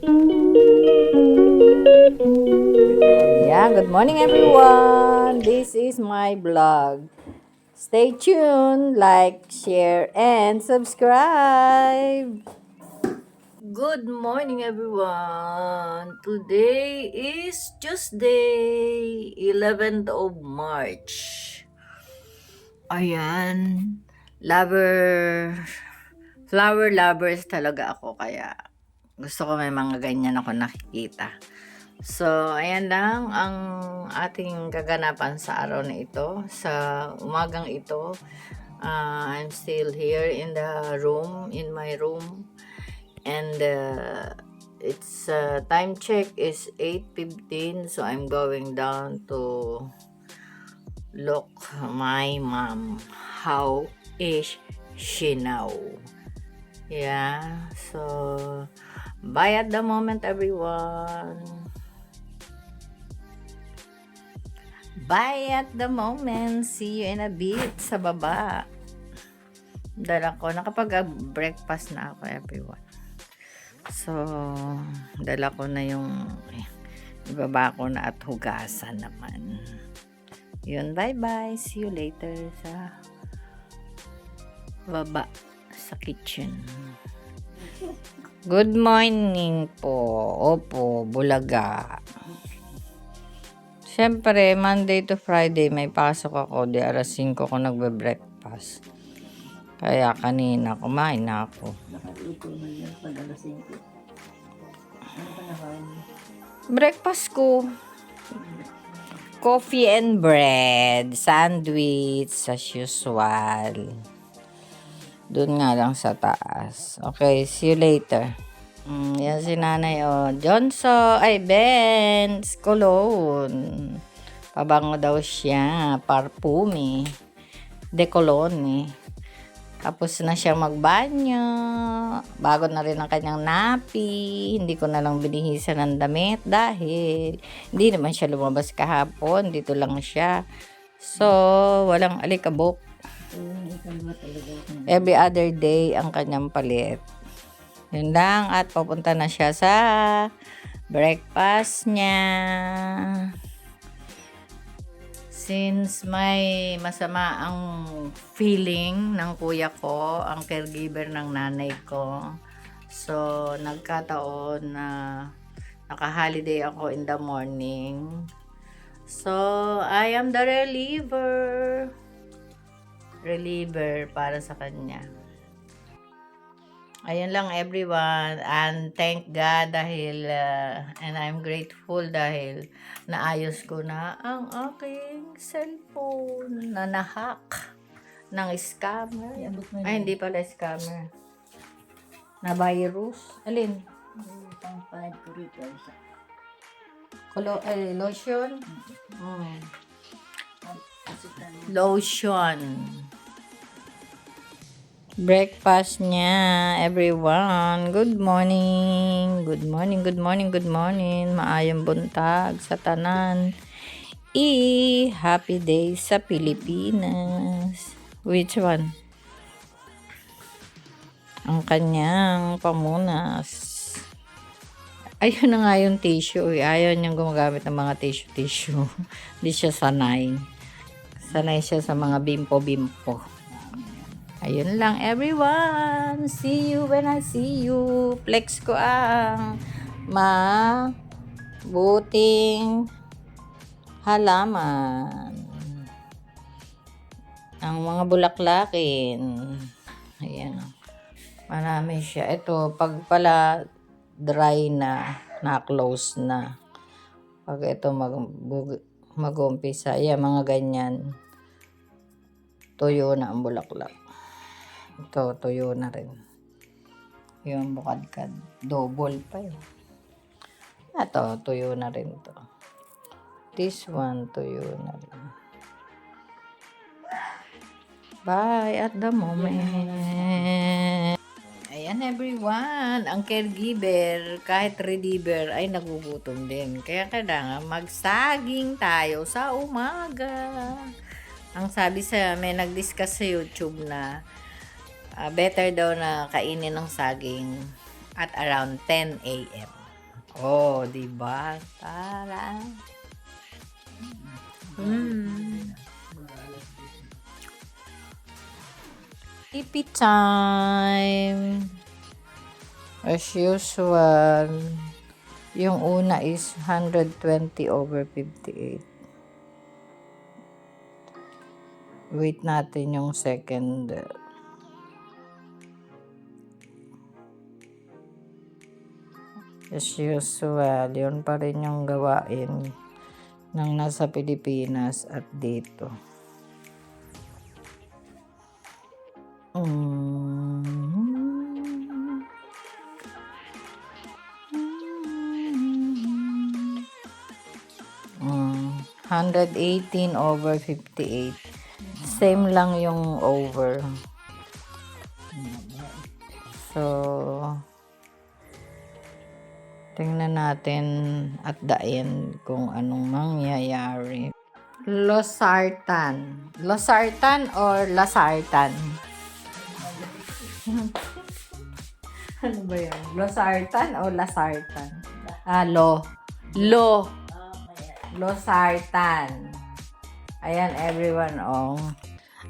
Yeah, good morning everyone. This is my vlog. Stay tuned, like, share, and subscribe. Good morning everyone. Today is Tuesday, 11th of March. Ayan. Lover, flower lovers talaga ako kaya gusto ko may mga ganyan ako nakikita. So, ayan lang ang ating kaganapan sa araw na ito. Sa umagang ito, I'm still here in the room, in my room. And it's time check is 8:15. So, I'm going down to look my mom. How is she now? Yeah, so bye at the moment everyone. Bye at the moment. See you in a bit sa baba. Dala ko, nakapag-breakfast na ako everyone. So, dala ko na yung ibaba ko na at hugasan naman. Yun, bye-bye. See you later sa baba sa kitchen. Good morning po. Opo, Bulaga. Siyempre, Monday to Friday may pasok ako. Di alas 5 ko nagbe-breakfast. Kaya kanina kumain na ako. Nakaluto na yan pag alas 5. Ano ka nakain? Breakfast ko. Coffee and bread. Sandwich as usual. Doon nga lang sa taas. Okay, see you later. Yan si nanay Johnson, Benz, Cologne. Pabango daw siya, parfume, de Cologne. Tapos na siya magbanyo. Bago na rin ang kanyang napi. Hindi ko na lang binihisan ng damit dahil hindi naman siya lumabas kahapon. Dito lang siya. So, walang alikabok. Every other day ang kanyang palit. Yun lang at papunta na siya sa breakfast niya. Since may masama ang feeling ng kuya ko, ang caregiver ng nanay ko. So, nagkataon na naka-holiday ako in the morning. So, I am the reliever para sa kanya. Ayun lang everyone, and thank God dahil and I'm grateful dahil naayos ko na ang aking cellphone na nahack ng scammer. Ay, hindi pala scammer. Na virus. Alin? Pang-pad ko rito. Lotion? Lotion. Breakfast niya, everyone. Good morning. Good morning, good morning, good morning. Maayong buntag sa tanan. Happy day sa Pilipinas. Which one? Ang kanyang pamunas. Ayun na nga yung tissue. Ayaw niyang gumagamit ng mga tissue. Hindi siya sanay. Sanay siya sa mga bimpo-bimpo. Ayun lang everyone. See you when I see you. Flex ko ang mabuting halaman. Ang mga bulaklakin. Ayan. Marami siya. Ito, pag pala dry na, na-close na. Pag ito mag-umpisa, mga ganyan. Tuyo na ang bulaklak. Ito, tuyo na rin. Yung bukadkad. Double pa eh. Ito, tuyo na rin to. This one, tuyo na rin. Bye at the moment. Ayan everyone. Ang caregiver, kahit reliever, ay nagugutom din. Kaya kailangan magsaging tayo sa umaga. Ang sabi may nag-discuss sa YouTube na better daw na kainin ng saging at around 10 a.m. Oh, di ba? Tara. Tipi time. As usual. Yung una is 120/58. Wait natin yung second. As usual, yun pa rin yung gawain ng nasa Pilipinas at dito. Mm. 118/58. Same lang yung over. So, tingnan natin at the end kung anong mangyayari. Losartan. Losartan or Lasartan? Ano ba yan? Losartan o Lasartan? Lo. Losartan. Ayan, everyone,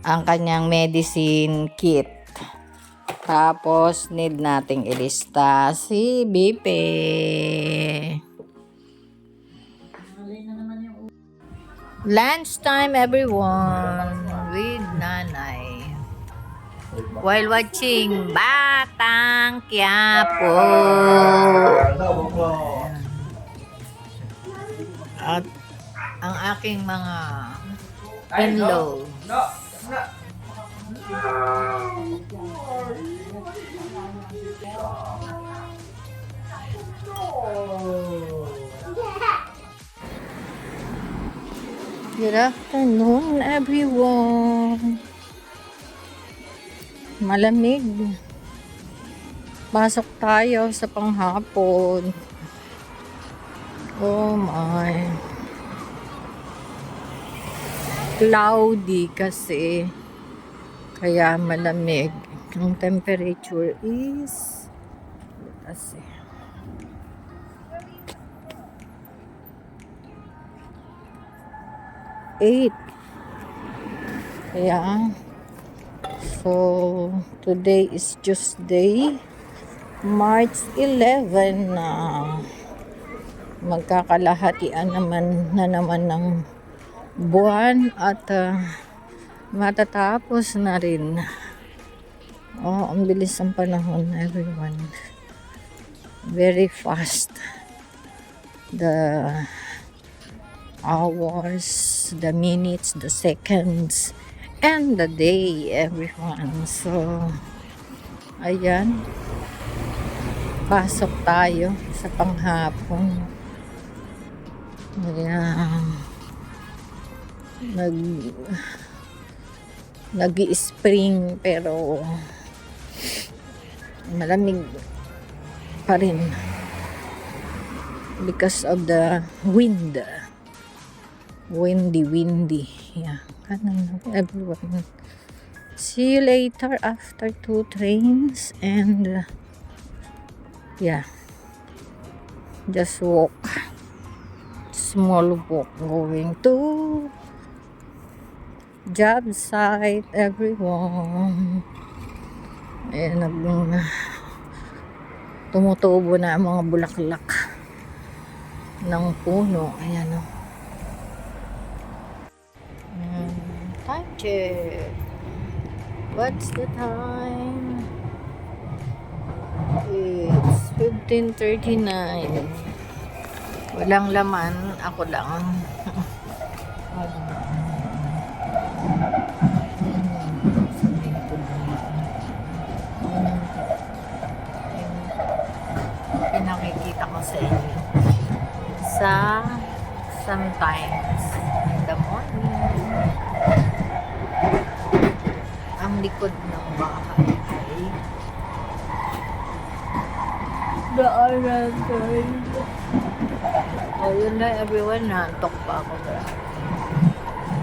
ang kanyang medicine kit. Tapos, need nating ilista si Bipe. Lunchtime, everyone, with Nanay. While watching Batang Quiapo. At ang aking mga in-law. Good afternoon, everyone. Malamig. Pasok tayo sa panghapon. Oh my. Cloudy kasi. Kaya malamig. Ang temperature is kasi 8. Kaya so today is Tuesday, March 11 na magkakalahatian na naman ng buwan at matatapos na rin. Ang bilis ng panahon, everyone. Very fast. The hours, the minutes, the seconds, and the day, everyone. So, ayan. Pasok tayo sa panghapon. Ayan. Nag-i-spring pero malamig pa rin because of the wind. Windy. Yeah. Everyone. See you later after 2 trains and yeah. Just walk. Small walk going to job site, everyone. Ayan, tumutubo na ang mga bulaklak ng puno. Ayan, time check. What's the time? It's 15:39. Walang laman, ako lang. Pinakikita ko sa inyo sa sometimes in the morning. Ang likod ng bahay ay daanan tayo. Yun na, everyone, nantok pa ako.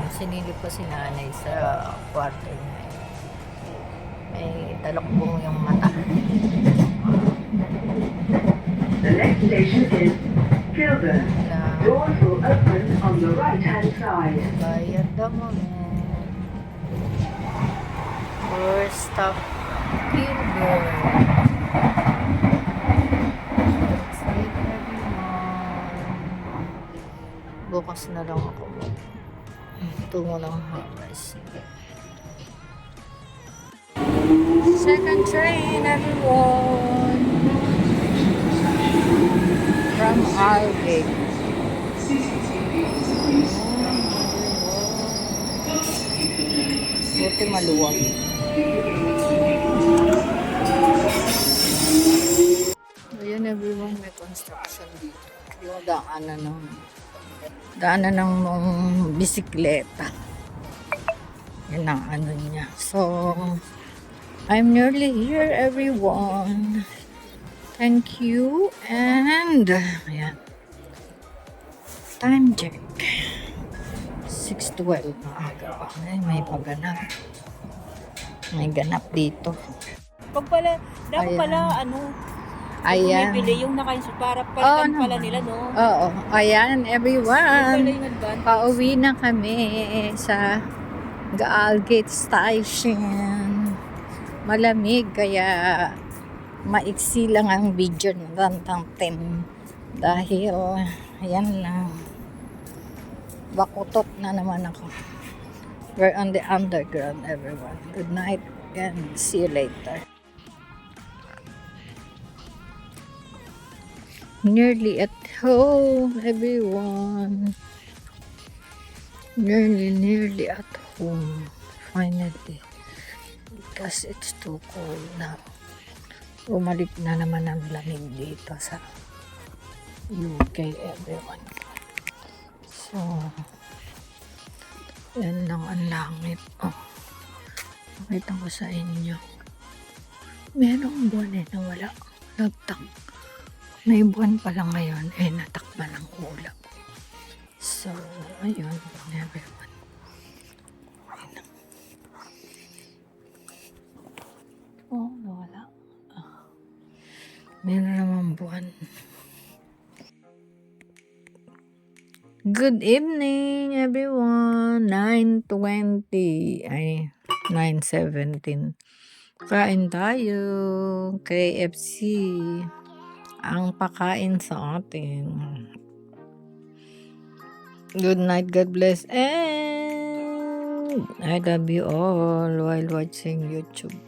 Sinilip ko si nanay sa kwarto niya. May talokbong yung mata. destination is Kilburn. Na Doors will open on the right-hand side. bayad the moment. First stop, Kilburn. Let's get everyone. Bukas na lang ako tungo ng harvest. Second train, everyone. From Alvik. Buti maluwag. Ayan everyone, may construction dito. Yung daanan ng bisikleta. Yan ang ano niya. So, I'm nearly here everyone. Thank you. And, ayan. Time check. 6:12 na aga pa. Ay, may paganap. May ganap dito. Pag pala, dapat Ayan. pala, ano, Ayan. bumibili yung para palitan pala naman. nila, no? Oo. Ayan, Yung pala everyone. yung advance. Pauwi na kami sa Gaalgate Station. Malamig, kaya maiksi lang ang video natin. Dahil, ayan lang. Bakutot na naman ako. We're on the underground, everyone. Good night and see you later. Nearly at home, everyone. Nearly at home. Finally. Because it's too cold now. Umalik na naman ang lamig dito sa UK, everyone. So, yan lang ang langit. Oh, pakita ko sa inyo. Merong buwan na wala. May buwan pala ngayon, natakpan ng ulap. So, ayun, everyone. Ayun. Oh, nawala. Meron naman buwan. Good evening, everyone. 9:20. Ay, 9:17. Kain tayo. KFC. Ang pakain sa atin. Good night. God bless. And I love you all while watching YouTube.